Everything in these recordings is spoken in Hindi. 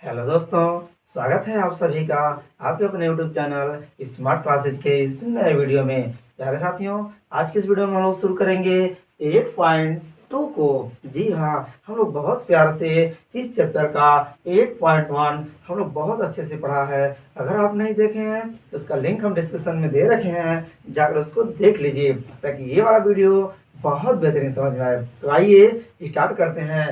हेलो दोस्तों, स्वागत है आप सभी का आपके अपने यूट्यूब चैनल स्मार्ट क्लासेज के इस नए वीडियो में। प्यारे साथियों, आज की इस वीडियो में हम लोग शुरू करेंगे 8.2 को। जी हाँ, हम लोग बहुत प्यार से इस चैप्टर का 8.1 हम लोग बहुत अच्छे से पढ़ा है। अगर आप नहीं देखे हैं तो उसका लिंक हम डिस्क्रिप्शन में दे रखे हैं, जाकर उसको देख लीजिए ताकि ये वाला वीडियो बहुत बेहतरीन समझ में आए। तो आइए स्टार्ट करते हैं।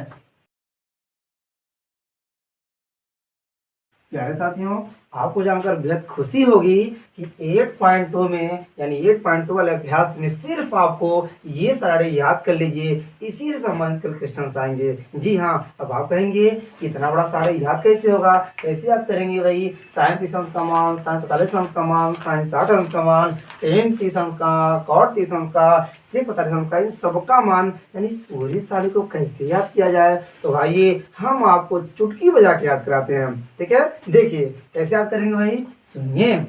प्यारे साथियों, आपको जानकर बेहद खुशी होगी कि 8.2 में यानी 8.2 वाले अभ्यास में सिर्फ आपको ये सारे याद कर लीजिए, इसी से संबंधित क्वेश्चन आएंगे। जी हाँ, अब आप कहेंगे कि इतना बड़ा सारे याद कैसे होगा, कैसे याद करेंगे भाई? साइन 30 अंश का मान, साइन 45 अंश का मान, साइन 60 अंश का मान, टेन 30 अंश का, कॉट 30 अंश का, सेक 45 अंश का, इन सबका मान यानी इस पूरी सारी को कैसे याद किया जाए? तो आइए हम आपको चुटकी बजा के याद कराते हैं। ठीक है, देखिए कैसे याद करेंगे भाई, सुनिए।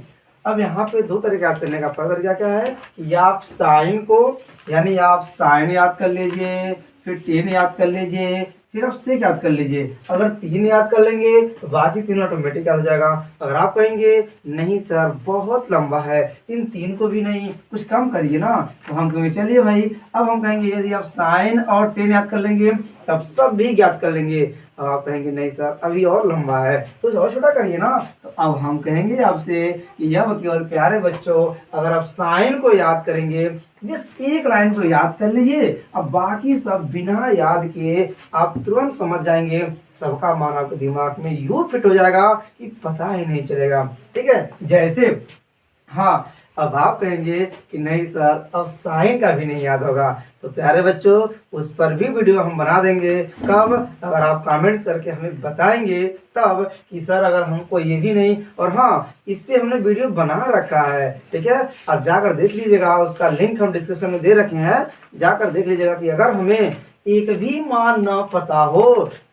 अब यहाँ पे दो तरीके याद करने का। पहला तरीका क्या है कि आप साइन को यानी आप साइन याद कर लीजिए, फिर टेन याद कर लीजिए, फिर आप सेक याद कर लीजिए। अगर तीन याद कर लेंगे तो बाकी तीन ऑटोमेटिक याद हो जाएगा। अगर आप कहेंगे नहीं सर बहुत लंबा है, इन तीन को भी नहीं, कुछ कम करिए ना, तो हम कहेंगे चलिए भाई, अब हम कहेंगे यदि आप साइन और टेन याद कर लेंगे तब सब भी याद कर लेंगे। अब आप कहेंगे नहीं सर अभी और लंबा है, तो और छोटा करिए ना। तो अब हम कहेंगे आपसे कि अब केवल प्यारे बच्चों, अगर आप साइन को याद करेंगे, जिस एक लाइन को याद कर लीजिए, अब बाकी सब बिना याद किए आप तुरंत समझ जाएंगे, सबका मान आपके दिमाग में यूं फिट हो जाएगा कि पता ही नहीं चलेगा। ठीक है, जैसे हाँ, अब आप कहेंगे कि नहीं सर अब साइन का भी नहीं याद होगा, तो प्यारे बच्चों उस पर भी वीडियो हम बना देंगे। कब? अगर आप कमेंट्स करके हमें बताएंगे तब कि सर अगर हमको ये भी नहीं, और हाँ इस पे हमने वीडियो बना रखा है। ठीक है, आप जाकर देख लीजिएगा, उसका लिंक हम डिस्क्रिप्शन में दे रखे हैं, जाकर देख लीजिएगा कि अगर हमें एक भी मान ना पता हो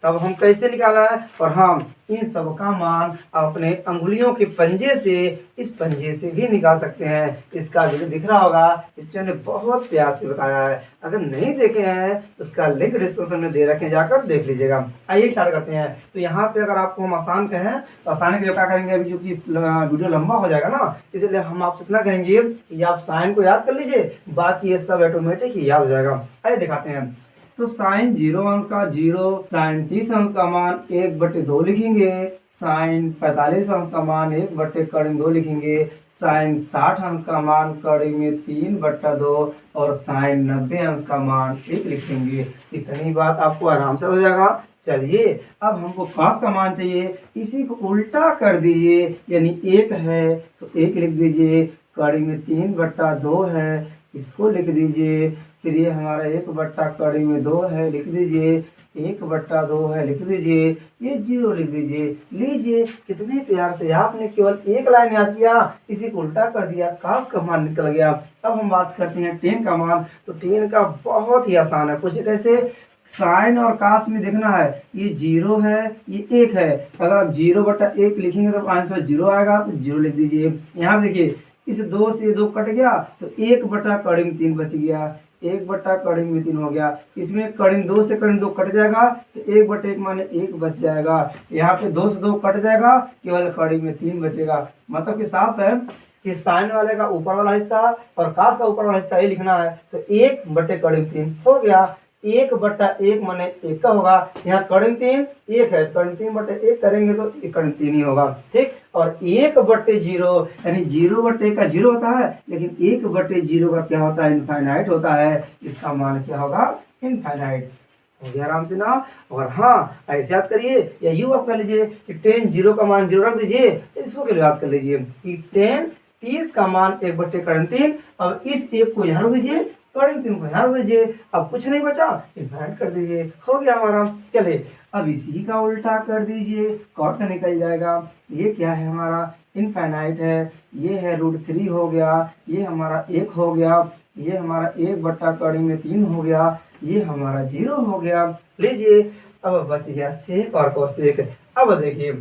तब हम कैसे निकाला है। और हम इन सब का मान अपने अंगुलियों के पंजे से, इस पंजे से भी निकाल सकते हैं। इसका वीडियो दिख रहा होगा, इसमें हमने बहुत प्यार से बताया है। अगर नहीं देखे हैं तो उसका लिंक डिस्क्रिप्शन में दे रखे हैं, जाकर देख लीजिएगा। आइए स्टार्ट करते हैं। तो यहाँ पे अगर आपको हम आसान कहें तो आसानी के लिए क्या करेंगे, अभी क्योंकि वीडियो लंबा हो जाएगा ना, इसलिए हम आपसे इतना कहेंगे कि आप साइन को याद कर लीजिए, बाकी ये सब ऑटोमेटिक ही याद हो जाएगा। आइए दिखाते हैं। तो साइन 0 अंश का 0, साइन 30 अंश का मान 1/2 लिखेंगे, साइन 45 अंश का मान 1/2 लिखेंगे, साइन 60 अंश का मान कड़ी में 3/2 और साइन 90 अंश का मान 1 लिखेंगे। इतनी बात आपको आराम से हो जाएगा। चलिए अब हमको कॉस का मान चाहिए, इसी को उल्टा कर दीजिए, यानी 1 है तो 1 लिख दीजिए, कड़ी में 3/2 है, इसको लिख दीजिए, फिर ये हमारा 1/2 है, लिख दीजिए, 1/2 है, लिख दीजिए, ये 0 लिख दीजिए। लीजिए कितने प्यार से आपने केवल एक लाइन याद किया, इसी को उल्टा कर दिया, काश का मान निकल गया। अब हम बात करते हैं टेन का मान। तो टेन का बहुत ही आसान है, पूछे कैसे? साइन और काश में देखना है, ये 0 है ये 1 है, अगर आप 0/1 लिखेंगे तो आंसर 0 आएगा, तो 0 लिख दीजिए। यहाँ देखिए इस 2 से 2 कट गया तो 1/3 बच गया, 1/3 हो गया। इसमें कड़ी 2 से कड़ी 2 कट जाएगा तो 1/1 माने 1 बच जाएगा। यहाँ पे 2 से 2 कट जाएगा, केवल कड़ी में 3 बचेगा। मतलब कि साफ है कि साइन वाले का ऊपर वाला हिस्सा और काश का ऊपर वाला हिस्सा ये लिखना है, तो 1/3 हो गया। 1/1 माने 1 का होगा, यहाँ कड़ी 3 1 है, कड़ी 3/1 करेंगे तो कड़ी 3 ही होगा। ठीक, और 1/0 यानी 0/1 का 0 होता है, लेकिन 1/0 का क्या होता है? इनफाइनाइट होता है। इसका मान क्या होगा? इनफाइनाइट। हो गया आराम से ना। और हाँ ऐसे याद करिए, या यूं आप कर लीजिए कि 10 0 का मान 0 रख दीजिए, इसको के लिए याद कर लीजिए कि 10 30 का मान 1/3। अब इस 1 को यहाँ रख दीजिए, कड़ी 3 को यहाँ रख दीजिए, अब कुछ नहीं बचा, इनफाइनाइट कर दीजिए, हो गया हमारा। चले अब इसी का उल्टा कर दीजिए, कॉट का निकल जाएगा। ये क्या है? हमारा इनफाइनाइट है। ये है √3 हो गया, ये हमारा 1 हो गया, ये हमारा 1/3 हो गया, ये हमारा 0 हो गया। लीजिए अब बच गया सेक और कोसेक। अब देखिए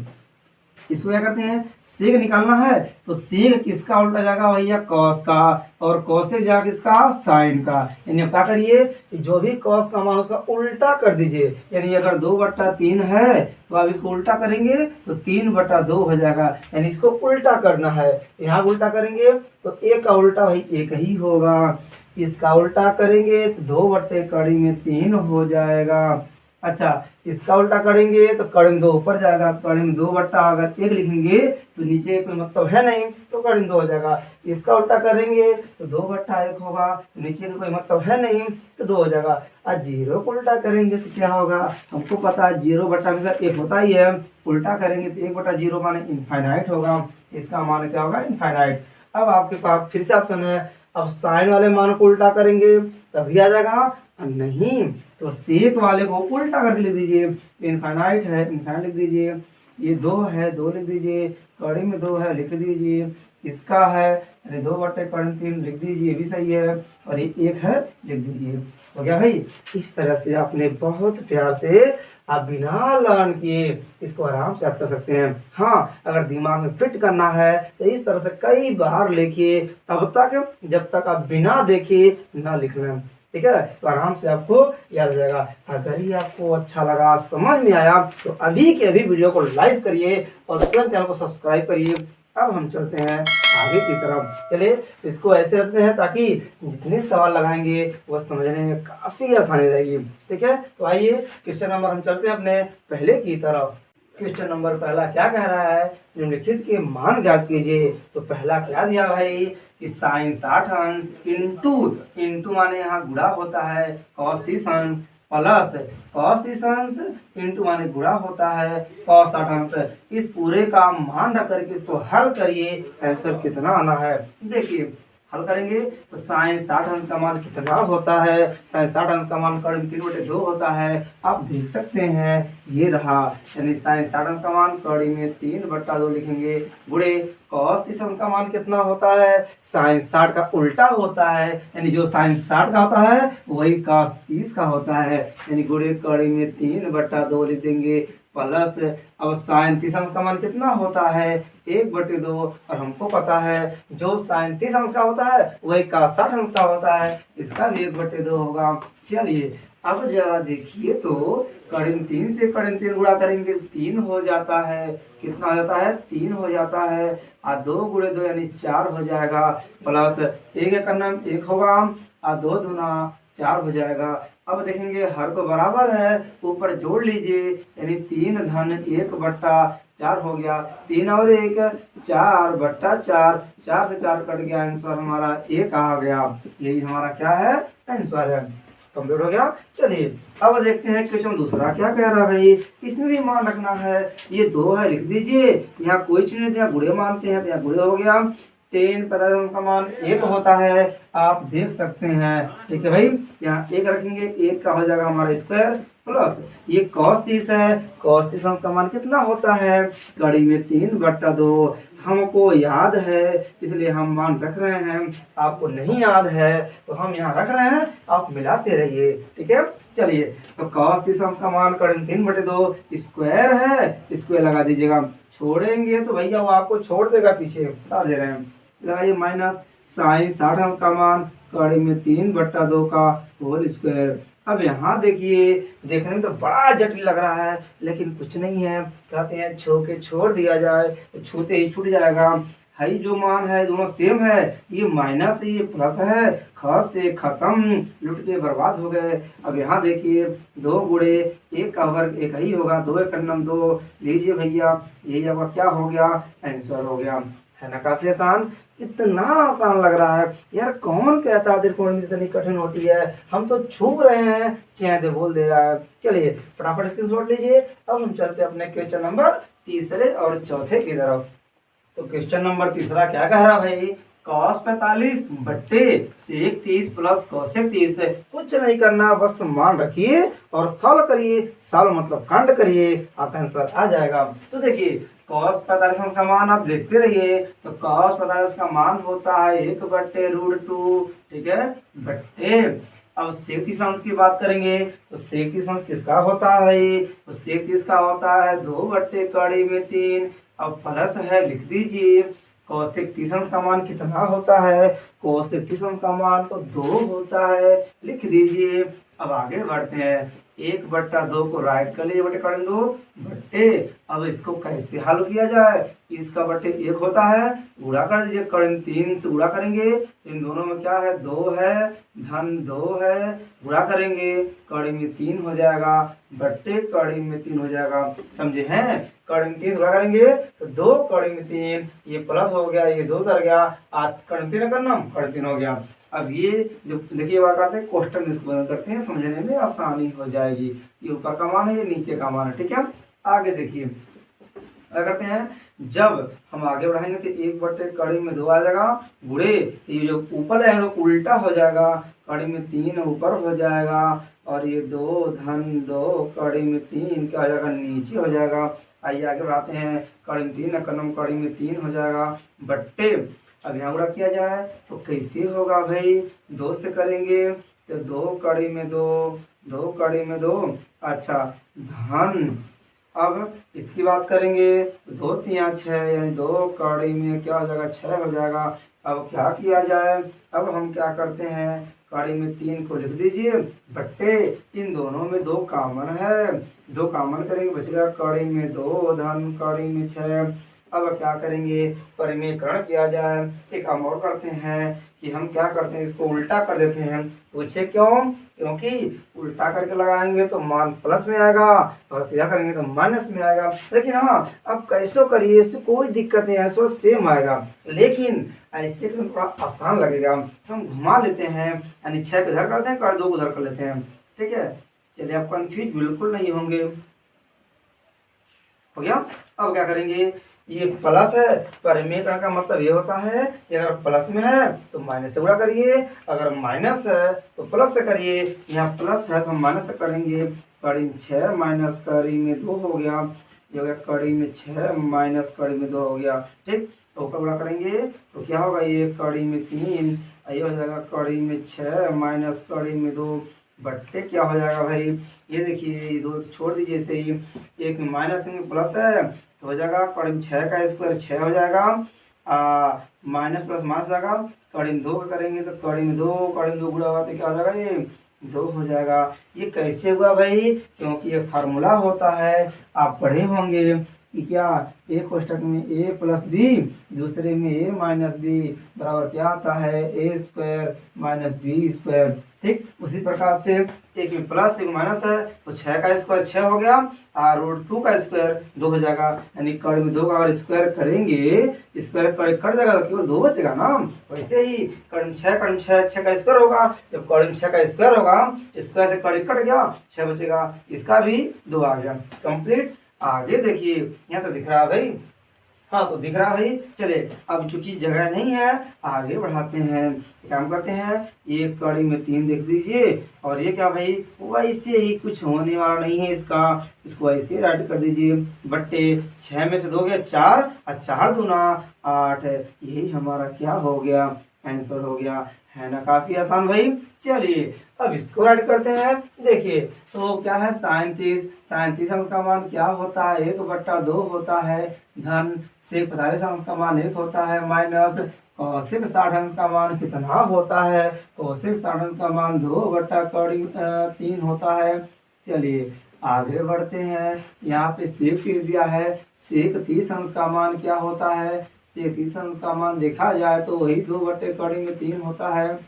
इसको क्या करते हैं, सेक निकालना है तो सेक किसका उल्टा जाएगा भैया, कॉस का, और कॉसेक जाएगा किसका, साइन का। यानी क्या करिए, जो भी कॉस का मान उसका उल्टा कर दीजिए। यानी अगर 2/3 है तो आप इसको उल्टा करेंगे तो 3/2 हो जाएगा। यानी इसको उल्टा करना है, यहाँ उल्टा करेंगे तो एक का उल्टा भाई एक ही होगा, इसका उल्टा करेंगे तो 2/3 हो जाएगा। अच्छा, इसका उल्टा करेंगे तो कड़ी में 2 ऊपर जाएगा, कड़ी में 2 बट्टा अगर 1 लिखेंगे तो नीचे कोई मतलब है नहीं तो कड़ी में 2 हो जाएगा। इसका उल्टा करेंगे तो 2/1 होगा, तो नीचे में कोई मतलब है नहीं तो 2 हो जाएगा। और 0 को उल्टा करेंगे तो क्या होगा, हमको पता है 0/1 होता ही है, उल्टा करेंगे तो 1/0 माने इनफाइनाइट होगा, इसका मान क्या होगा, इनफाइनाइट। अब आपके पास फिर से ऑप्शन है, अब साइन वाले मान को उल्टा करेंगे तभी आ जाएगा, नहीं तो सेक वाले को उल्टा करके लिख दीजिए। इनफाइनाइट है, इनफाइनाइट लिख दीजिए, ये 2 है 2 लिख दीजिए, कड़ी में 2 है लिख दीजिए, इसका है 2/3 लिख दीजिए, ये भी सही है, और ये 1 है लिख दीजिए। हो गया भाई। इस तरह से आपने बहुत प्यार से आप बिना लर्न किए इसको आराम से याद कर सकते हैं। हाँ, अगर दिमाग में फिट करना है तो इस तरह से कई बार लिखिए, तब तक जब तक आप बिना देखे ना लिखना, ठीक है, तो आराम से आपको याद हो जाएगा। अगर ही आपको अच्छा लगा, समझ में आया, तो अभी के अभी वीडियो को लाइक करिए और तुरंत चैनल को सब्सक्राइब करिए। अब हम चलते हैं आगे की तरफ। चलिए, तो इसको ऐसे रखते हैं ताकि जितने सवाल लगाएंगे वह समझने में काफी आसानी रहेगी, ठीक है। तो आइए क्वेश्चन नंबर हम चलते हैं अपने पहले की तरफ। क्वेश्चन नंबर पहला क्या कह रहा है, निम्नलिखित के मान ज्ञात कीजिए। तो पहला क्या दिया भाई कि साइन 60 अंश इंटू माने यहाँ गुणा होता है कॉस 30 अंश प्लस कॉस 30 अंश इंटू माने गुणा होता है कॉस 60 अंश। इस पूरे का मान रख करके इसको हल करिए, आंसर कितना आना है। देखिए हल करेंगे तो साइन 60 अंश का मान कितना होता है, साइन 60 अंश का मान कड़ी में 3/2 होता है। आप देख सकते हैं ये रहा, यानी साइन 60 अंश का मान कड़ी में 3/2 लिखेंगे, गुणे कॉस 30 अंश का मान कितना होता है, साइन 60 का उल्टा होता है, यानी जो साइन 60 का होता है वही कॉस 30 का होता है, यानी गुणे कड़ी में 3/2 लिख देंगे, प्लस अब साइन 30 अंश का मान कितना होता है 1/2, और हमको पता है जो साइन 30 अंश का होता है वही का 60 अंश का होता है, इसका भी 1/2 होगा। चलिए अब जरा देखिए तो कड़ी में 3 से कड़ी में 3 गुणा करेंगे 3 हो जाता है, कितना हो जाता है 3 हो जाता है, और 2 × 2 यानी 4 हो जाएगा, प्लस 1 का नाम 1 होगा और 2 दूना 4 हो जाएगा। अब देखेंगे हर को बराबर है, ऊपर जोड़ लीजिए, यानी 3 धन 1/4 हो गया, 3 और 1 4/4, 4 से 4 कट गया, आंसर हमारा 1 आ गया। यही हमारा क्या है, आंसर है। कंप्लीट हो गया। चलिए अब देखते हैं क्वेश्चन दूसरा क्या कह रहा है भाई, इसमें भी मान रखना है, ये 2 है लिख दीजिए, यहाँ कोई चीज नहीं, यहाँ गुणे मानते हैं तो यहाँ गुणे हो गया, 3 प्रतिशत का मान 1 होता है, आप देख सकते हैं, ठीक है भाई। यहाँ 1 रखेंगे, 1 का हो जाएगा हमारा स्क्वायर, प्लस ये cos 30 है, cos 30 अंश का मान कितना होता है, कड़ी में 3/2, हमको याद है इसलिए हम मान रख रहे हैं, आपको नहीं याद है तो हम यहाँ रख रहे हैं, आप मिलाते रहिए, ठीक है। चलिए तो cos 30 अंश का मान कड़ी में 3/2, स्क्वायर है, स्क्वायर लगा दीजिएगा, छोड़ेंगे तो भैया वो आपको छोड़ देगा, पीछे बता दे रहे हैं, लगाइए माइनस साइन 60 अंश का मान कड़ी में 3/2 का होल स्क्वायर। अब यहाँ देखिए, देखने में तो बड़ा जटिल लग रहा है लेकिन कुछ नहीं है, कहते हैं छू के छोड़ दिया जाए तो छूते ही छूट जाएगा, है जो मान है दोनों सेम है, ये माइनस ये प्लस है, ख से खत्म, लुट के बर्बाद हो गए। अब यहाँ देखिए 2 × 1 का वर्ग 1 ही होगा, 2 × 1 = 2 लीजिए भैया, यही आपका क्या हो गया, आंसर हो गया, है ना। काफी आसान, कितना आसान लग रहा है यार, कौन कहता है त्रिकोणमिति इतनी कठिन होती है, हम तो छू रहे हैं, चैन बोल दे रहा है। चलिए फटाफट स्क्रीनशॉट लीजिए। अब हम चलते हैं अपने क्वेश्चन नंबर तीसरे और चौथे की तरफ। तो क्वेश्चन नंबर तीसरा क्या कह रहा भाई, cos 45 बट्टे sec 30 प्लस cosec 30, कुछ नहीं करना, बस मान रखिए और सॉल्व करिए, सॉल्व मतलब कांड करिए, आपका आंसर आ जाएगा। तो देखिए cos 45 का मान आप देखते रहिए, तो cos 45 का मान होता है 1/√2, ठीक है, बट्टे अब sec 30 अंश की बात करेंगे तो sec 30 अंश किसका होता है, तो sec 30 का होता है 2/3, अब प्लस है लिख दीजिए। कौशिक 30 अंश का मान कितना होता है? कौशिक 30 अंश का मान तो 2 होता है, लिख दीजिए। अब आगे बढ़ते हैं। 1/2 को राइट कर लीजिए, बटे करें 2 बट्टे। अब इसको कैसे हल किया जाए? इसका बट्टे 1 होता है, गुणा कर दीजिए, करें 3 से गुणा करेंगे, इन दोनों में क्या है? 2 है, धन 2 है, गुणा करेंगे, कड़ी में 3 हो जाएगा, बट्टे कड़ी में 3 हो जाएगा। समझे हैं? कड़ी में 3 गुणा करेंगे तो 2 कड़ी में 3, ये प्लस हो गया, ये 2 उतर गया, कड़ी में 3 करना, कड़ी 3 हो गया। अब ये जो देखिए बात आते हैं क्वेश्चन, इसको बंद करते हैं, समझने में आसानी हो जाएगी। ये ऊपर का मान है, ये नीचे का मान है, ठीक है। आगे देखिए क्या करते हैं, जब हम आगे बढ़ाएंगे तो 1 बटे कड़ी में 2 आ जाएगा, गुणे ये जो ऊपर है वो उल्टा हो जाएगा, कड़ी में 3 ऊपर हो जाएगा, और ये 2 धन 2 कड़ी में 3 क्या हो जाएगा? नीचे हो जाएगा। आइए आगे बढ़ाते हैं, कड़ी में 3 कलम कड़ी में 3 हो जाएगा, बट्टे। अब यहाँ गुणा किया जाए तो कैसे होगा भाई? 2 से करेंगे तो 2 कड़ी में 2, 2 कड़ी में 2, अच्छा धन। अब इसकी बात करेंगे तो 2 3 6, यानी 2 कड़ी में क्या हो जाएगा? 6 हो जाएगा। अब क्या किया जाए? अब हम क्या करते हैं, कड़ी में 3 को लिख दीजिए, बट्टे इन दोनों में 2 कॉमन है, 2 कॉमन करेंगे, बचेगा कड़ी में 2 धन कड़ी में 6। अब क्या करेंगे? परिमेयकरण किया जाए। एक हम और करते हैं कि हम क्या करते हैं, इसको उल्टा कर देते हैं। पूछे क्यों? क्योंकि उल्टा करके लगाएंगे तो मान प्लस में आएगा, और सीधा करेंगे तो माइनस में आएगा। लेकिन हाँ, अब कैसे करिए, इससे कोई दिक्कत नहीं है, सो सेम आएगा, लेकिन ऐसे तो थोड़ा आसान लगेगा। हम घुमा लेते हैं, यानी 6 को इधर करते हैं, कर 2 को इधर कर लेते हैं, ठीक है। चलिए, आप कंफ्यूज बिल्कुल नहीं होंगे, हो गया। अब क्या करेंगे, ये प्लस है, परिमेयकरण का मतलब ये होता है कि अगर प्लस में है तो माइनस से गुणा करिए, अगर माइनस है तो प्लस से करिए। यहाँ प्लस है तो हम माइनस से करेंगे, कड़ी में 6 माइनस कड़ी में 2 हो गया, ये हो गया कड़ी में 6 माइनस कड़ी में 2 हो गया, ठीक। तो ऊपर गुणा करेंगे तो क्या होगा, ये कड़ी में 3, ये हो जाएगा कड़ी में 6 माइनस कड़ी में 2, बट्टे क्या हो जाएगा भाई? ये देखिए, ये 2 छोड़ दीजिए, ऐसे ही एक में माइनस में प्लस है तो हो जाएगा कड़ी में 6 का स्क्वायर 6 हो जाएगा, माइनस प्लस माइनस हो जाएगा, कड़ी में 2 का करेंगे तो कड़ी में 2, कड़ी में 2 गुणा होगा तो क्या हो जाएगा? ये 2 हो जाएगा। ये कैसे हुआ भाई? क्योंकि ये फार्मूला होता है, आप पढ़े होंगे कि क्या, एक कोष्टक में a प्लस बी, दूसरे में a माइनस बी बराबर क्या आता है? a square minus b square, ठीक। उसी प्रकार से एक में प्लस एक माइनस है तो 6 का स्क्वायर 6 हो गया, और रूट 2 का स्क्वायर 2 हो जाएगा, यानी कड़ी में 2 का अगर स्क्वायर करेंगे, स्क्वायर कड़ी कट जाएगा तो केवल 2 बचेगा ना। वैसे ही कड़ी में 6 6 का स्क्वायर होगा, जब कड़ी में 6 का स्क्वायर होगा, स्क्वायर से कड़ी कट गया, 6 बचेगा, इसका भी 2 आ गया, कंप्लीट। आगे देखिए, यहाँ तो दिख रहा है भाई, हाँ तो दिख रहा है भाई। चले, अब चूंकि जगह नहीं है, आगे बढ़ाते हैं, काम करते हैं। ये कड़ी में 3 देख दीजिए, और ये क्या भाई, वैसे ही कुछ होने वाला नहीं है इसका, इसको ऐसे राइट कर दीजिए, बट्टे 6 में से 2 गया 4, और 4 दूना 8, यही हमारा क्या हो गया? आंसर हो गया, है ना। काफी आसान भाई। चलिए, अब इसको ऐड करते हैं। देखिए, तो क्या है, 37, 37 अंश का मान क्या होता है? 1/2 होता है, धन से 45 अंश का मान 1 होता है, माइनस कौशिक 60 अंश का मान कितना होता है? कौशिक 60 अंश का मान 2/3 होता है। चलिए आगे बढ़ते हैं। यहाँ पे सेक 30 दिया है, सेक 30 अंश का मान क्या होता है? सेक 30 अंश का मान देखा जाए तो वही 2/3 होता है।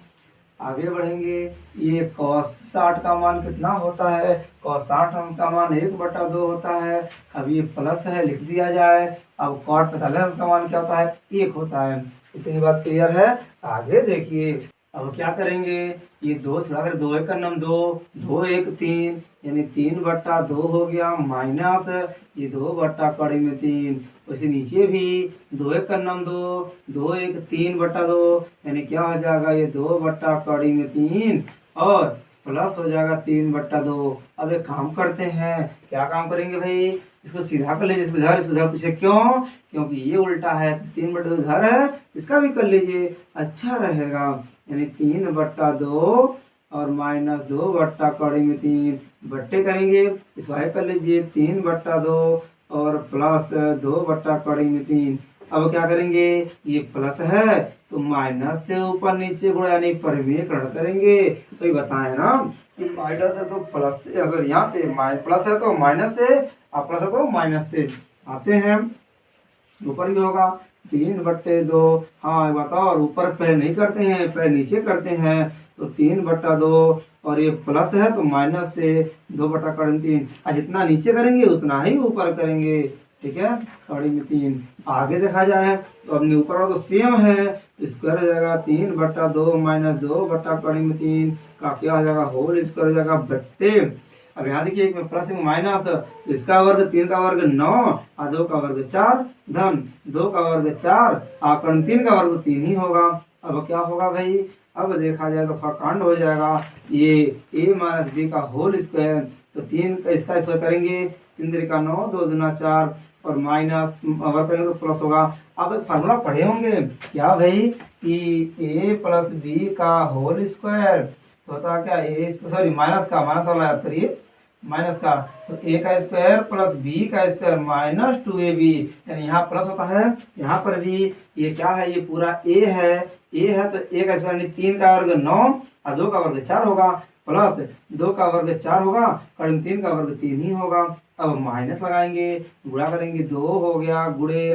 आगे बढ़ेंगे, ये cos 60 का मान कितना होता है? cos 60 अंश का मान 1/2 होता है। अब ये प्लस है, लिख दिया जाए। अब cot 45 अंश का मान क्या होता है? 1 होता है। इतनी बात क्लियर है। आगे देखिए, अब क्या करेंगे, ये 2 से अगर 2 1 का नम 2, 2 1 3, यानी 3/2 हो गया, माइनस ये 2/3, वैसे नीचे भी 2 1 का नम 2, 2 1 3/2, यानी क्या हो जाएगा? ये 2/3 और प्लस हो जाएगा 3/2। अब एक काम करते हैं, क्या काम करेंगे भाई? इसको सीधा कर लीजिए, इसको इधर पूछे क्यों? क्योंकि ये उल्टा है, 3/2 इधर है, इसका भी कर लीजिए, अच्छा रहेगा। यानी 3/2 और माइनस 2/3, बट्टे करेंगे, इसको आगे कर लीजिए, 3/2 और प्लस 2/3। अब क्या करेंगे, ये प्लस है तो माइनस से ऊपर नीचे गुणा यानी परिमेयकरण करेंगे। तो ये बताए ना कि माइनस है तो प्लस से, सॉरी यहाँ पे प्लस है तो माइनस से और प्लस है तो माइनस से आते हैं। ऊपर भी होगा 3/2। हाँ बताओ, और ऊपर पहले नहीं करते हैं, पहले नीचे करते हैं। तो 3/2 और ये प्लस है तो माइनस से 2/3। जितना नीचे करेंगे उतना ही ऊपर करेंगे। ठीक है, 3 आगे देखा जाए तो अपने ऊपर वाला तो सेम है, तो स्क्वायर हो जाएगा 3/2 माइनस 2/3 का क्या हो जाएगा, होल स्क्वायर हो जाएगा बट्टे। अब यहाँ देखिए एक में प्लस एक में माइनस, तो इसका वर्ग 3 का वर्ग 9 और 2 का वर्ग 4 धन 2 का वर्ग 4 और कर्ण 3 का वर्ग 3 ही होगा। अब क्या होगा भाई, अब देखा जाए तो कांड हो जाएगा ये a माइनस बी का होल स्क्वायर। तो 3 का इसका स्क्वायर करेंगे, 3 3 का 9 2 दूना 4 और माइनस अगर करेंगे तो प्लस होगा। अब एक फार्मूला पढ़े होंगे क्या भाई कि a प्लस बी का होल स्क्वायर तो होता है क्या, ए सॉरी माइनस वाला याद करिए, माइनस का। तो a का स्क्वायर प्लस b का स्क्वायर माइनस 2ab, यानी यहाँ प्लस होता है यहाँ पर भी। ये क्या है, ये पूरा a है, तो a का स्क्वायर यानी 3 का वर्ग 9 और 2 का वर्ग 4 होगा, प्लस 2 का वर्ग 4 होगा, कर्ण 3 का वर्ग 3 ही होगा। अब माइनस लगाएंगे, गुणा करेंगे, 2 हो गया गुणे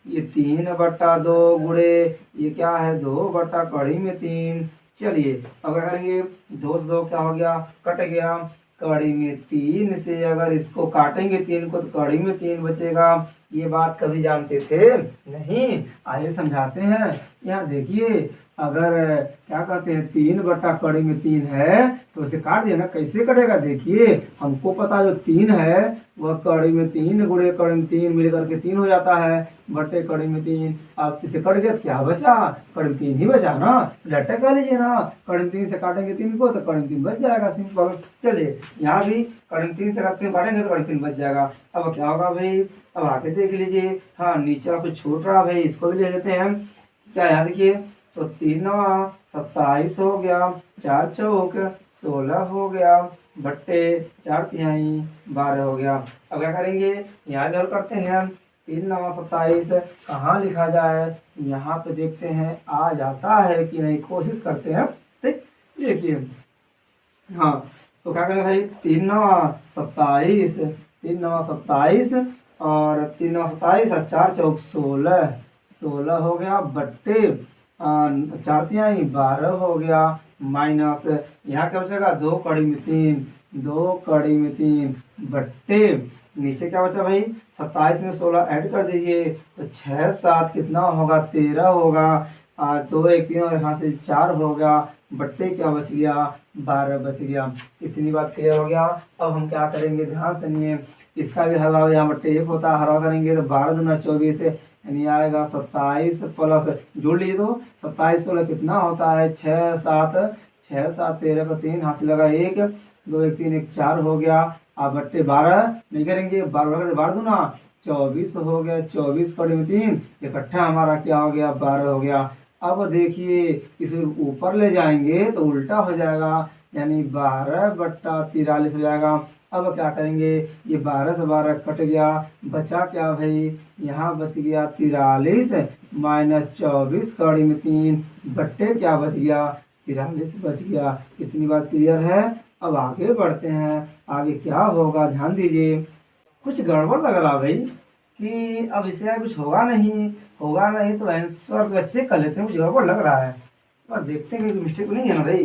ये 3/2 गुणे ये क्या है 2/3। चलिए अब क्या करेंगे, 2 से 2 क्या हो गया, कट गया। कड़ी में 3 से अगर इसको काटेंगे 3 को तो कड़ी में 3 बचेगा। ये बात कभी जानते थे नहीं, आइए समझाते हैं। यहाँ देखिए अगर क्या कहते हैं 3/3 है तो उसे काट दिया ना, कैसे कटेगा देखिए। हमको पता जो 3 है वह कड़ी में 3 गुणे कड़ी में 3 मिलकर के 3 हो जाता है बटे कड़ी में 3। अब इसे कट गया तो क्या बचा, कड़ी में 3 ही बचा ना, लट्टे कर लीजिए ना, कड़ी में 3 से काटेंगे 3 को तो कड़ी में 3 बच जाएगा, सिंपल। चलिए यहाँ भी कड़ी में 3 से काटेंगे तो कड़ी में 3 बच जाएगा। अब क्या होगा भाई, अब आगे देख लीजिए। हाँ नीचे कुछ छूट रहा भाई, इसको भी ले लेते हैं। क्या यहाँ देखिए, तो 3 27 हो गया, 4 चौक 16 हो गया बट्टे 4 तिहाई 12 हो गया। अब क्या करेंगे, यहाँ हल करते हैं। 3 9 27 कहाँ लिखा जाए, यहाँ पे देखते हैं आ जाता है कि नहीं, कोशिश करते हैं। ठीक, देखिए हाँ तो क्या करें भाई, 3 9 27 3 9 27 और 3 9 27 और 4 चौक 16 हो गया बट्टे 4 तिहाई 12 हो गया, माइनस यहाँ क्या बचेगा 2 कड़ी में 3 बट्टे नीचे क्या बचा भाई, 27 में 16 ऐड कर दीजिए तो 6 7 कितना होगा 13 होगा, 2 1 3 और यहाँ से 4 हो गया बट्टे क्या बच गया 12 बच गया। इतनी बात क्लियर हो गया। अब हम क्या करेंगे, ध्यान सुनिए। इसका भी हल यहाँ बट्टे 1 होता है, हरा करेंगे तो 12 दूना 24 यानी आएगा 27 प्लस जोड़ लीजिए तो 27 16 कितना होता है 6 7 13 को 3 हासिल लगा 1 2 1 3 1 4 हो गया। अब बट्टे 12 नहीं करेंगे, 12 दूना 24 हो गया, 24 कड़ी में 3 इकट्ठा हमारा क्या हो गया 12 हो गया। अब देखिए इसे ऊपर ले जाएंगे तो उल्टा हो जाएगा, यानी 12/43 हो जाएगा। अब क्या करेंगे, ये 12 से 12 कट गया, बचा क्या भाई, यहाँ बच गया 43 माइनस 24 कड़ी में 3 बट्टे क्या बच गया 43 बच गया। इतनी बात क्लियर है। अब आगे बढ़ते हैं, आगे क्या होगा ध्यान दीजिए। कुछ गड़बड़ लग रहा भाई कि अब इससे कुछ होगा नहीं तो आंसर अच्छे कर लेते हैं, कुछ गड़बड़ लग रहा है पर देखते हैं कि मिस्टेक नहीं है ना भाई।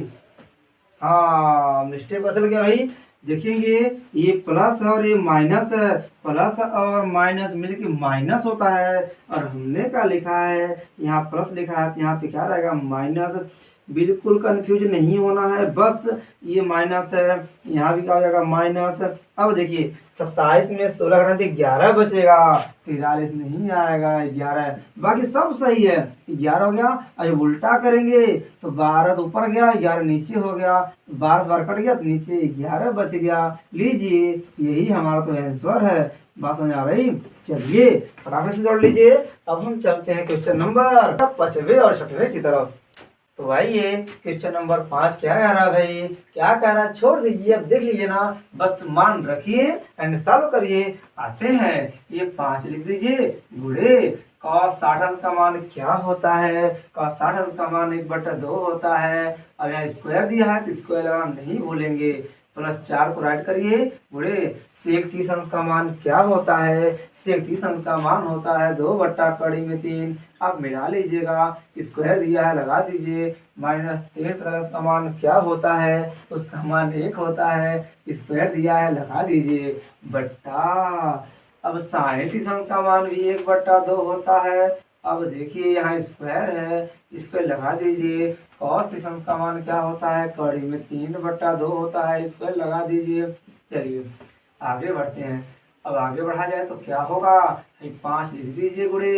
हाँ मिस्टेक असल क्या भाई, देखेंगे ये प्लस है और ये माइनस है, प्लस और माइनस मिलके माइनस होता है और हमने क्या लिखा है यहाँ प्लस लिखा है, यहाँ पे क्या रहेगा माइनस। बिल्कुल कंफ्यूज नहीं होना है, बस ये माइनस है, यहाँ भी क्या हो जाएगा माइनस। अब देखिए 27 में 16 घटाते 11 बचेगा, 43 नहीं आएगा 11, बाकी सब सही है 11 हो गया। अब उल्टा करेंगे तो 12 तो ऊपर गया 11 नीचे हो गया, 12 से 12 कट गया तो नीचे 11 बच गया। लीजिए यही हमारा तो आंसर है। बात समझ आ रही, चलिए फटाफट से जोड़ लीजिए। अब हम चलते हैं क्वेश्चन नंबर 5वें और 6वें की तरफ। तो भाई ये क्वेश्चन नंबर 5 क्या कह रहा है भाई, क्या कह रहा है छोड़ दीजिए, अब देख लीजिए ना, बस मान रखिए एंड सॉल्व करिए। आते हैं, ये 5 लिख दीजिए गुणे cos 60 अंश का मान क्या होता है, cos 60 अंश का मान 1/2 होता है। अब यहाँ स्क्वायर दिया है तो स्क्वायर लगाना नहीं भूलेंगे, प्लस 4 को राइट करिए गुणे सेक 30 अंश का मान क्या होता है, सेक 30 अंश का मान होता है 2/3। आप मिला लीजिएगा, स्क्वायर दिया है लगा दीजिए, माइनस 3 का मान क्या होता है, उसका मान 1 होता है, स्क्वायर दिया है लगा दीजिए, बट्टा अब साइन 30 अंश का मान भी 1/2 होता है। अब देखिए यहाँ स्क्वायर है, स्क्वायर लगा दीजिए, cos 30 अंश का मान क्या होता है, कड़ी में 3/2 होता है, स्क्वायर लगा दीजिए। चलिए आगे बढ़ते हैं, अब आगे बढ़ा जाए तो क्या होगा, 5 लिख दीजिए गुणे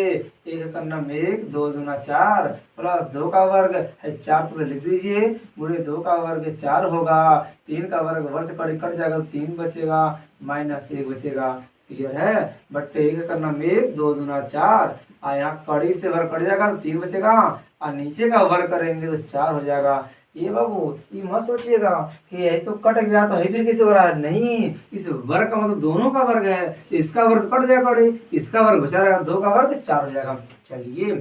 1 करना में 1, 2 दूना 4 प्लस 2 का वर्ग है 4 तो लिख दीजिए गुणे 2 का वर्ग 4 होगा, 3 का वर्ग वर्ग से कड़ी कट जाएगा तो 3 बचेगा, माइनस 1 बचेगा। क्लियर है, बट्टे 1 करना में 1, 2 दूना 4, यहाँ कड़ी से वर्ग कट जाएगा तो 3 बचेगा, और नीचे का वर्ग करेंगे तो 4 हो जाएगा। ये बाबू ये मत सोचिएगा कि यही तो कट गया तो फिर कैसे हो रहा है, नहीं, इस वर्ग का मतलब दोनों का वर्ग है, तो इसका वर्ग कट जाएगा कड़ी, इसका वर्ग बचा रहेगा, 2 का वर्ग 4 हो जाएगा। चलिए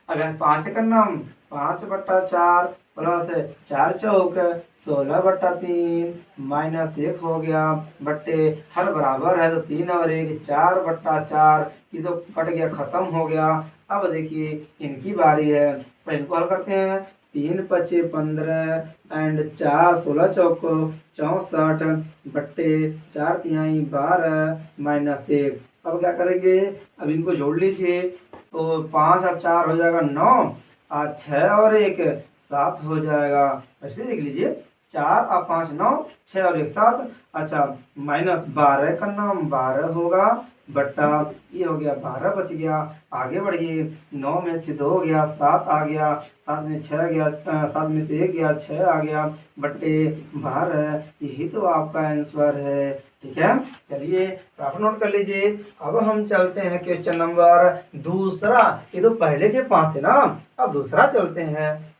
अब 5 करना 5/4 प्लस 4 चौक 16/3 माइनस 1 हो गया, बट्टे हर बराबर है तो 3 और 1 4/4, ये तो कट गया खत्म हो गया। अब देखिए इनकी बारी है, पहले इनको हल करते हैं, 3 पचे 15 एंड 4 16 चौक 64 बट्टे 4 तिहाई 12 माइनस 1। अब क्या करेंगे, अब इनको जोड़ लीजिए, तो 5 और 4 हो जाएगा 9, और 6 और 1 7 हो जाएगा, ऐसे लिख लीजिए 4 और 5 9, 6 और 1 7, अच्छा माइनस 12 का नाम 12 होगा, बट्टा ये हो गया 12 बच गया। आगे बढ़िए, 9 में से 2 हो गया, 7 आ गया, 7 में 6 गया, 7 में से 1 गया, 6 आ गया, बट्टे 12, यही तो आपका आंसर है। ठीक है, चलिए आप नोट कर लीजिए। अब हम चलते हैं क्वेश्चन नंबर दूसरा, ये तो पहले के 5 थे ना, अब दूसरा चलते हैं।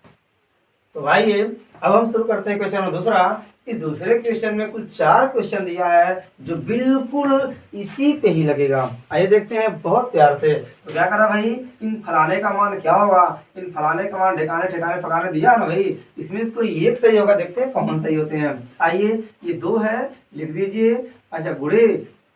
तो आइए अब हम शुरू करते हैं क्वेश्चन नंबर दूसरा। इस दूसरे क्वेश्चन में कुल 4 क्वेश्चन दिया है जो बिल्कुल इसी पे ही लगेगा। आइए देखते हैं बहुत प्यार से। तो क्या करा भाई, इन फलाने का मान क्या होगा, इन फलाने का मान ठिकाने ठिकाने फकाने दिया ना भाई, इसमें से कोई एक सही होगा, देखते हैं कौन सही होते हैं। आइए ये 2 है, लिख दीजिए, अच्छा गुणे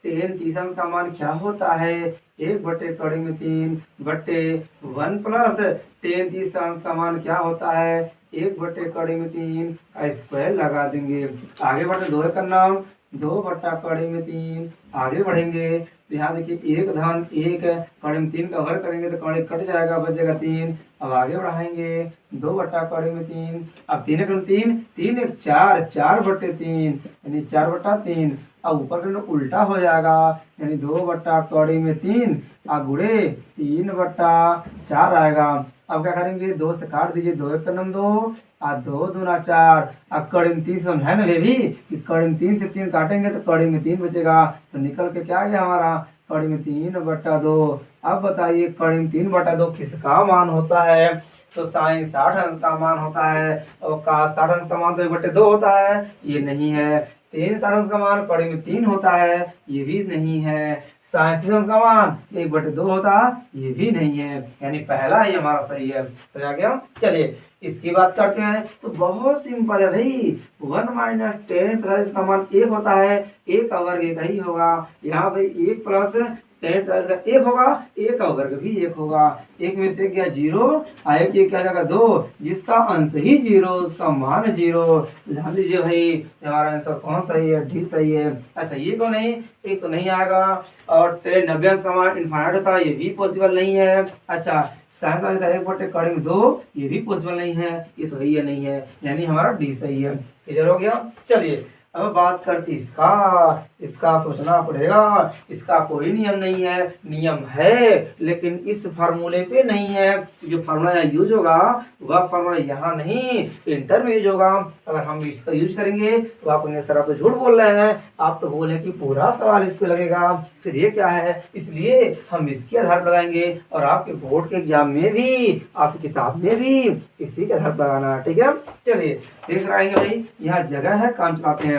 10 30 अंश का मान क्या होता है, 1/3 बट्टे 1 प्लस 10 30 अंश का मान क्या होता है, 1/3 का स्क्वायर लगा देंगे। आगे बढ़ते 2 का नाम 2/3, आगे बढ़ेंगे तो यहाँ देखिए 1 धन 1 कड़ी में 3 का वर्ग करेंगे तो कड़ी कट जाएगा, बचेगा 3। अब आगे बढ़ाएंगे 2/3, अब 3 1 3 3 1 4 4/3 यानी 4/3, अब ऊपर के उल्टा हो जाएगा यानी 2/3 गुणे 3/4 आएगा। अब क्या करेंगे, 2 से काट दीजिए, 2 1 नम 2 और 2 दूना 4, अब कड़ी में 3 समझ है ना बेबी कि कड़ी में 3 से 3 काटेंगे तो कड़ी में 3 बचेगा, तो निकल के क्या गया हमारा कड़ी में 3/2। अब बताइए कड़ी में 3/2 किसका मान होता है, तो साइन 60 अंश का मान होता है, और का 60 अंश का मान तो 1/2 होता है, ये नहीं है। 3 60 अंश का मान कड़ी में 3 होता है, ये भी नहीं है। 37 अंश का मान 1/2 होता है, ये भी नहीं है, यानी पहला ही हमारा सही है। सही आ गया। चलिए इसकी बात करते हैं, तो बहुत सिंपल है भाई, 1 - 10 प्लस इसका मान 1 होता है, 1 का वर्ग 1 ही होगा। यहाँ भाई 1 प्लस 10 प्लस का 1 होगा, 1 का वर्ग भी 1 होगा, 1 में से गया 0, एक ये क्या जाएगा 2, जिसका अंश ही 0 उसका मान 0। ध्यान दीजिए भाई हमारा आंसर कौन सही है, डी सही है। अच्छा ये क्यों नहीं, एक तो नहीं आएगा, और 90 अंश का मान इनफाइनाइट होता है, ये भी पॉसिबल नहीं है। अच्छा 1/2 ये भी पॉसिबल नहीं है, ये तो है या नहीं है, यानी हमारा डी सही है। क्लियर हो गया। चलिए अब बात करती इसका, इसका सोचना पड़ेगा। इसका कोई नियम नहीं है, नियम है लेकिन इस फार्मूले पे नहीं है। जो फार्मूला यहाँ यूज होगा वह फार्मूला यहाँ नहीं, इंटर में यूज होगा। अगर हम इसका यूज करेंगे तो आप कहेंगे सर आप तो झूठ बोल रहे हैं, आप तो बोले कि पूरा सवाल इस पे लगेगा, फिर ये क्या है। इसलिए हम इसके आधार पर लगाएंगे और आपके बोर्ड के एग्जाम में भी, आपकी किताब में भी इसी के आधार पर लगाना है। ठीक है, चलिए देख कर आएंगे भाई, यहाँ जगह है, काम चलाते हैं।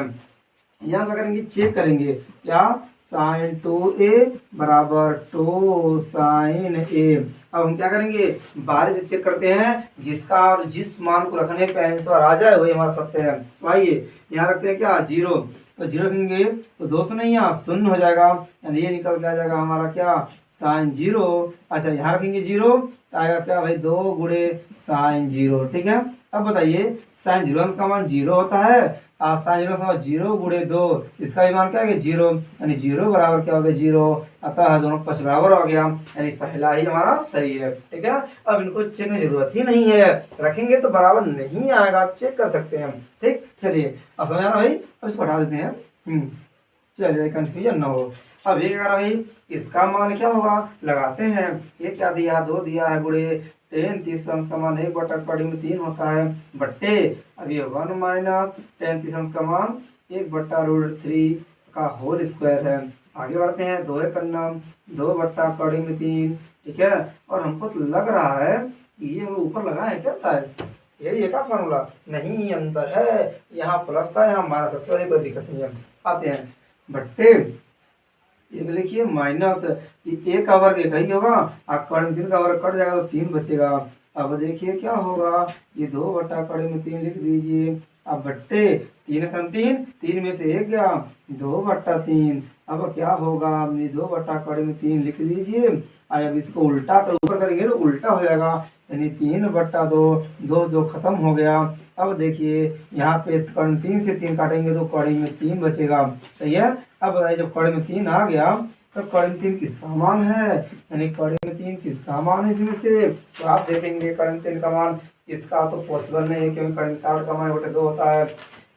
यहाँ क्या करेंगे, चेक करेंगे क्या, साइन 2a बराबर 2 साइन a। अब हम क्या करेंगे, बारह से चेक करते हैं, जिसका और जिस मान को रखने पे आंसर आ जाए वही हमारा सत्य है। तो आइए यहाँ रखते हैं क्या, 0, तो 0 रखेंगे तो दोस्तों नहीं यहाँ शून्य हो जाएगा, यानी ये निकल के आ जाएगा हमारा क्या, साइन 0। अच्छा यहाँ रखेंगे 0 तो आएगा क्या भाई, 2 गुणे साइन 0। ठीक है, अब बताइए साइन 0 का मान 0 होता है, साइन 0 का मान 0 गुणे 2, इसका भी मान क्या है 0, यानी 0 बराबर क्या हो गया 0, अतः दोनों पक्ष बराबर हो गया, यानी पहला ही हमारा सही है। ठीक है, अब इनको चेक करने की जरूरत ही नहीं है, रखेंगे तो बराबर नहीं आएगा, आप चेक कर सकते हैं। ठीक, चलिए अब समझ आ रहा भाई, अब इसको हटा देते हैं, चलिए कंफ्यूजन ना हो। अब ये क्या रहा भाई, इसका मान क्या होगा, लगाते हैं, ये क्या दिया, 2 दिया है, गुणे 10 30 अंश का मान 1/3 होता है, बट्टे अब ये 1 माइनस 10 30 अंश का मान 1/√3 का होल स्क्वायर है। आगे बढ़ते हैं, 2 करना 2/3। ठीक है, और हमको तो लग रहा है कि ये हम ऊपर लगा है क्या, शायद यही है का फॉर्मूला, नहीं अंतर है, यहाँ प्लस था यहाँ माइनस है, कोई दिक्कत नहीं है। आते हैं बट्टे, एक लिखिए माइनस, एक का वर्ग एक ही होगा, आप 3 का वर्ग कट जाएगा तो 3 बचेगा। अब देखिए क्या होगा, ये 2/3 लिख दीजिए। अब बट्टे 3 में से 1 गया, 2/3। अब क्या होगा, ये 2/3 लिख दीजिए। अब इसको उल्टा कर ऊपर करेंगे तो उल्टा हो जाएगा, यानी 3/2, 2 खत्म हो गया। अब देखिए यहाँ पे 3 से 3 काटेंगे तो कड़ी में 3 बचेगा, सही है। अब बताइए जब कड़ी में 3 आ गया तो कड़ी में 3 किसका मान है, यानी कड़ी में 3 किसका मान है इसमें से, तो आप देखेंगे कड़ी में 3 का मान, इसका तो पॉसिबल नहीं है क्योंकि कड़ी में 60 का मान 2 होता है,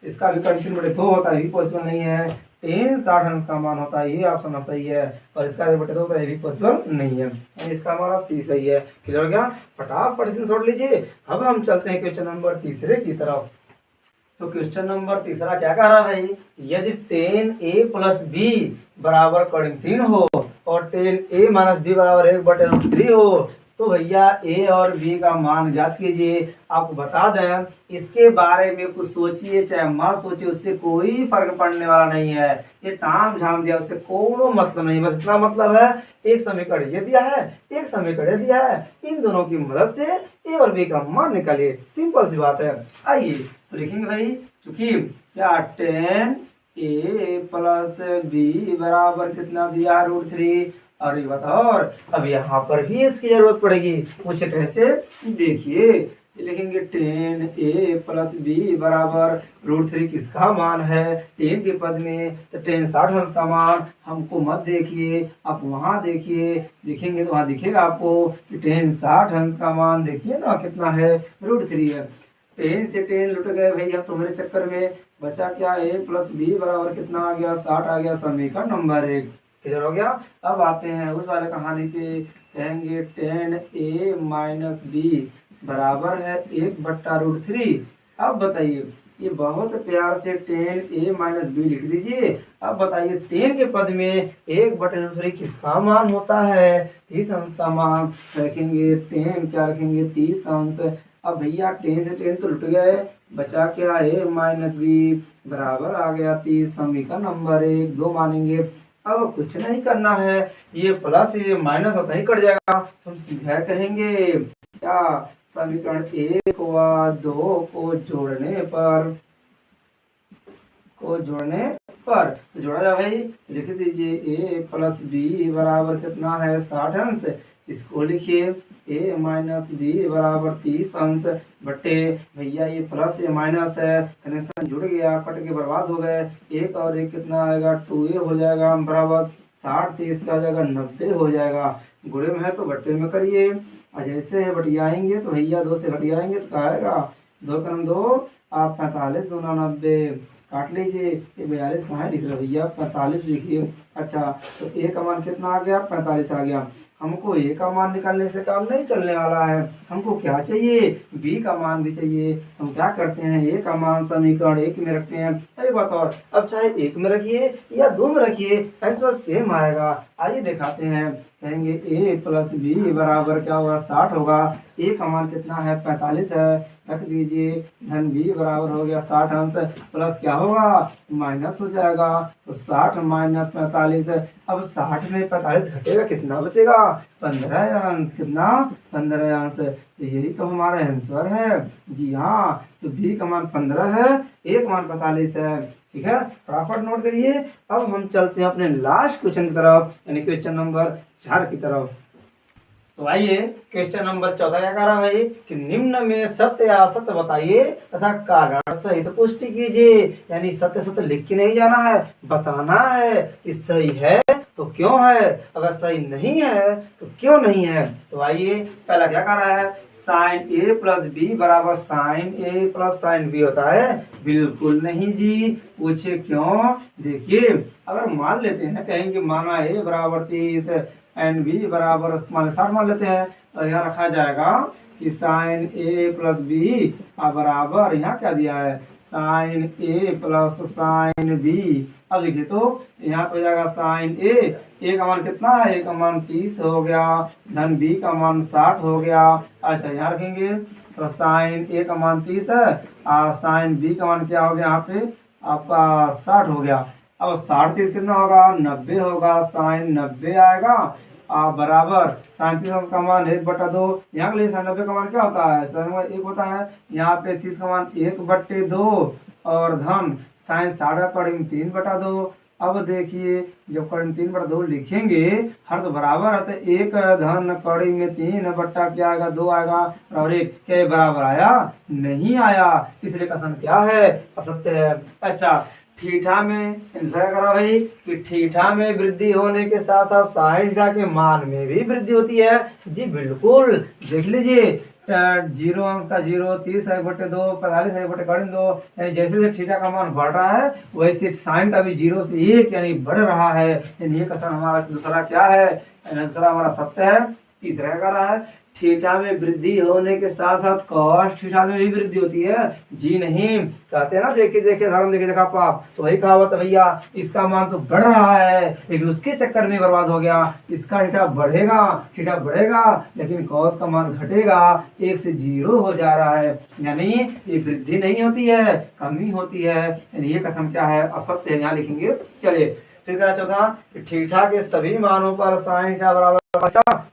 इसका भी कड़ी में 2 होता है, ये भी पॉसिबल नहीं है। 10 60 अंश का मान होता है, ये ऑप्शन सही है, और इसका 2 होता है, ये भी पॉसिबल नहीं है, इसका हमारा सी सही है। क्लियर हो गया, फटाफट से छोड़ लीजिए। अब हम चलते हैं क्वेश्चन नंबर 3 की तरफ। तो क्वेश्चन नंबर 3 क्या कह रहा है, यदि 10a + b बराबर कड़ी 3 हो और 10a - b बराबर 1/3 हो, तो भैया a और b का मान ज्ञात कीजिए। आपको बता दें, इसके बारे में कुछ सोचिए चाहे मत सोचिए, उससे कोई फर्क पड़ने वाला नहीं है, ये ताम झाम दिया उससे कोई मतलब नहीं, बस इतना मतलब है एक समीकरण ये दिया है, एक समीकरण ये दिया है, इन दोनों की मदद से a और b का मान निकालिए, सिंपल सी बात है। आइए तो लिखेंगे भाई, चूंकि क्या 10a + b बराबर कितना दिया, √3। और ये बताओ, और अब यहाँ पर भी इसकी जरूरत पड़ेगी, पूछे कैसे, देखिए लिखेंगे 10a + b बराबर √3 किसका मान है, 10 के पद में, तो 10 60 अंश का मान हमको मत देखिए, आप वहाँ देखिए, देखेंगे तो वहाँ दिखेगा आपको कि 10 60 अंश का मान देखिए ना कितना है, √3 है। 10 से 10 लुट गए भैया तुम्हारे चक्कर में, बचा क्या, a + b बराबर कितना आ गया, 60 आ गया, समीकरण नंबर 1। क्लियर हो गया। अब आते हैं उस वाले कहानी पे, कहेंगे 10a - b बराबर है 1/√3। अब बताइए, ये बहुत प्यार से 10a - b लिख दीजिए। अब बताइए 10 के पद में 1/√3 किसका मान होता है, 30 अंश का मान, रखेंगे 10 क्या रखेंगे 30 अंश। अब भैया 10 से 10 तो लुट गए, बचा क्या, a - b बराबर आ गया 30, समीकरण नंबर 1, 2 मानेंगे। अब कुछ नहीं करना है, ये प्लस ये माइनस होता ही कट जाएगा, तो हम सीधा कहेंगे क्या, समीकरण 1 व 2 को जोड़ने पर तो जोड़ा जाए भाई, लिख दीजिए a + b बराबर कितना है, 60 अंश। इसको लिखिए a - b बराबर 30 अंश, बटे भैया ये प्लस ये माइनस है, कनेक्शन जुड़ गया, कट के बर्बाद हो गए, 1 और 1 कितना आएगा, 2a हो जाएगा, बराबर 60 30 का हो जाएगा 90 हो जाएगा। गुणे में है तो बट्टे में करिए, और जैसे है बटियाएंगे तो भैया 2 से घटियाएंगे तो क्या आएगा, 2 × 2 आप 45 × 2 = 90, काट लीजिए। ये 42 कहाँ लिख रहे भैया, 45 लिखिए। अच्छा, तो ए का मान कितना आ गया, 45 आ गया। हमको ए का मान निकालने से काम नहीं चलने वाला है, हमको क्या चाहिए, बी का मान भी चाहिए। हम क्या करते हैं, ए का मान समीकरण 1 में रखते हैं। अरे बताओ, अब चाहे 1 में रखिए या 2 में रखिए, आंसर सेम आएगा। आइए दिखाते हैं। कहेंगे ए प्लस बी बराबर क्या होगा, 60 होगा। ए का मान कितना है, 45 है, रख दीजिए। धन बी बराबर हो गया 60 अंश, प्लस क्या होगा, माइनस हो जाएगा। तो 60 माइनस 45। अब 60 में 45 घटेगा, कितना बचेगा, 15 अंश। कितना, 15 अंश। तो यही तो हमारा आंसर है जी हाँ। तो बी का मान 15 है, ए का मान 45 है। ठीक है, फटाफट नोट करिए। अब हम चलते हैं अपने लास्ट क्वेश्चन की तरफ, यानी क्वेश्चन नंबर 4 की तरफ। तो आइए क्वेश्चन नंबर 14 क्या कह रहा है कि निम्न में सत्य या असत्य बताइए तथा कारण सहित पुष्टि कीजिए। यानी सत्य सत्य लिख के नहीं जाना है, बताना है कि सही है तो क्यों है, अगर सही नहीं है तो क्यों नहीं है। तो आइए, पहला क्या कह रहा है, साइन ए प्लस बी बराबर साइन ए प्लस साइन बी होता है। बिल्कुल नहीं जी। पूछे क्यों, देखिए अगर मान लेते हैं, कहेंगे माना ए बराबर 30 एंड बी बराबर मान 60 मान लेते हैं, तो यहाँ रखा जाएगा कि साइन ए प्लस बी बराबर, यहाँ क्या दिया है, साइन ए प्लस साइन बी। अब देखिए तो यहाँ पे हो जाएगा साइन ए का मान कितना है, ए का मान 30 हो गया, धन बी का मान 60 हो गया। अच्छा, यहाँ रखेंगे तो साइन ए का मान 30 है और साइन बी का मान क्या हो गया, यहाँ पे आपका 60 हो गया। अब 60 30 कितना होगा, 90 होगा। साइन 90 आएगा बराबर साइन 30 का मान 1/2। यहाँ के लिए साइन 90 का मान क्या होता है, साइन 1 होता है। यहाँ पे 30 का मान 1/2 और धन साइन 60 का 3/2। अब देखिए जब कड़ी में 3/2 लिखेंगे, हर तो बराबर है, तो 1 धन कड़ी में 3 बट्टा क्या आएगा, 2 आएगा और 1 क्या ये बराबर आया, नहीं आया। इसलिए कथन क्या है, असत्य है। अच्छा, थीटा में आंसर करो भाई कि थीटा में वृद्धि होने के साथ साथ साइन थीटा के मान में भी वृद्धि होती है। जी बिल्कुल, देख लीजिए 0 अंश का 0, 30 है बटे 2, 45 है बटे 2। यानी जैसे जैसे थीटा का मान बढ़ रहा है वैसे साइन का भी 0 से 1 यानी बढ़ रहा है। यानी ये कथन हमारा दूसरा क्या है, आंसर हमारा सत्य है। तीसरा क्या रहा है, थीटा में वृद्धि होने के साथ साथ कॉस थीटा में भी वृद्धि होती है। जी नहीं, कहते हैं ना, देखिए देखिए धर्म देखिए देखा पाप, तो वही कहावत है भैया, इसका मान तो बढ़ रहा है लेकिन उसके चक्कर में बर्बाद हो गया। इसका थीटा बढ़ेगा लेकिन कॉस का मान घटेगा, 1 से 0 हो जा रहा है। यानी ये वृद्धि नहीं होती है, कमी होती है। यानी ये कथन क्या है, असत्य है। यहाँ लिखेंगे। चलिए फिर क्या चौथा, थीटा के सभी मानों पर साइन थीटा बराबर,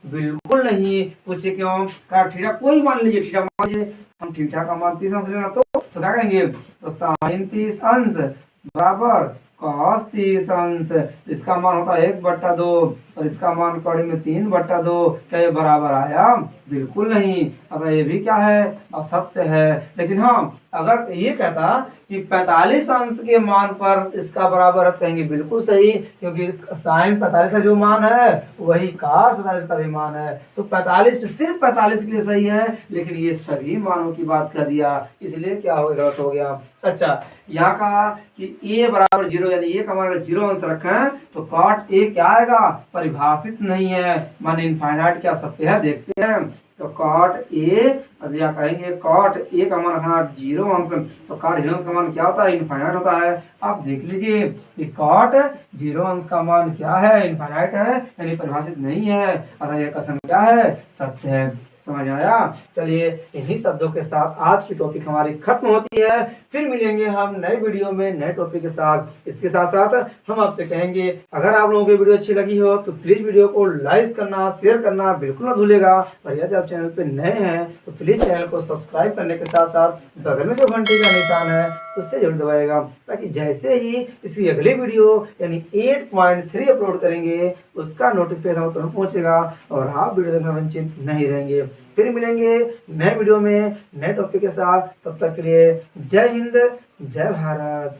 बिल्कुल नहीं। पूछे क्यों, का थीटा कोई मान लीजिए, थीटा मान लीजिए, हम थीटा का मान 30 अंश लेना, तो क्या कहेंगे, तो साइन 30 अंश बराबर कॉस 30 अंश। इसका मान होता है 1/2 और इसका मान कड़ी में 3/2। क्या ये बराबर आया, बिल्कुल नहीं। अगर ये भी क्या है, असत्य है। लेकिन हाँ, अगर ये कहता कि 45 अंश के मान पर इसका बराबर है, कहेंगे बिल्कुल सही, क्योंकि साइन 45 का जो मान है वही कॉस 45 का भी मान है। तो 45 सिर्फ 45 के लिए सही है, लेकिन ये सभी मानों की बात कर दिया, इसलिए क्या हो गया, गलत हो गया। अच्छा, यहाँ कहा कि ए बराबर 0, यानी ए का मान अगर 0 अंश रखें तो कॉट ए क्या आएगा, परिभाषित नहीं है, माने इनफाइनाइट क्या सत्य है, देखते हैं। तो कॉट ए, या कहेंगे कॉट ए का मान रखना 0 अंश, तो कॉट 0 अंश का मान क्या होता है, इनफाइनाइट होता है। आप देख लीजिए कि कॉट 0 अंश का मान क्या है, इनफाइनाइट है, यानी परिभाषित नहीं है। अतः यह कथन क्या है, सत्य है। समझ आया। चलिए इन्हीं शब्दों के साथ आज की टॉपिक हमारी खत्म होती है। फिर मिलेंगे हम नए वीडियो में नए टॉपिक के साथ। इसके साथ साथ हम आपसे कहेंगे, अगर आप लोगों की वीडियो अच्छी लगी हो तो प्लीज वीडियो को लाइक करना, शेयर करना बिल्कुल ना भूलेगा। और यदि आप चैनल पे नए हैं तो प्लीज चैनल को सब्सक्राइब करने के साथ साथ बगल में जो घंटे का निशान है उससे जरूर दबाएगा, ताकि जैसे ही इसकी अगली वीडियो यानी 8.3 अपलोड करेंगे उसका नोटिफिकेशन तुरंत पहुंचेगा और आप वीडियो देखने वंचित नहीं रहेंगे। फिर मिलेंगे नए वीडियो में नए टॉपिक के साथ। तब तक के लिए जय हिंद, जय भारत।